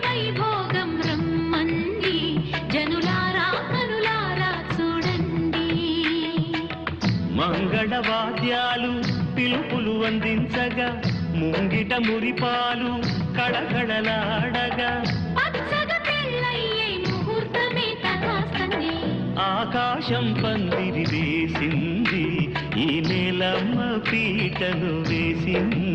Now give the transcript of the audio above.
వైభోగం రమ్మంది జనులారా కనులారా చూడండి. మంగళవాద్యాలు పిలుపులు అందించగా ముంగిట మురిపాలు కడకడలాడగా పచ్చగా పెళ్ళయ్యే ముహూర్తమే తగాస్తుంది. ఆకాశం పందిరి వేసింది ఈ నేలమ్మ పీటను వేసింది.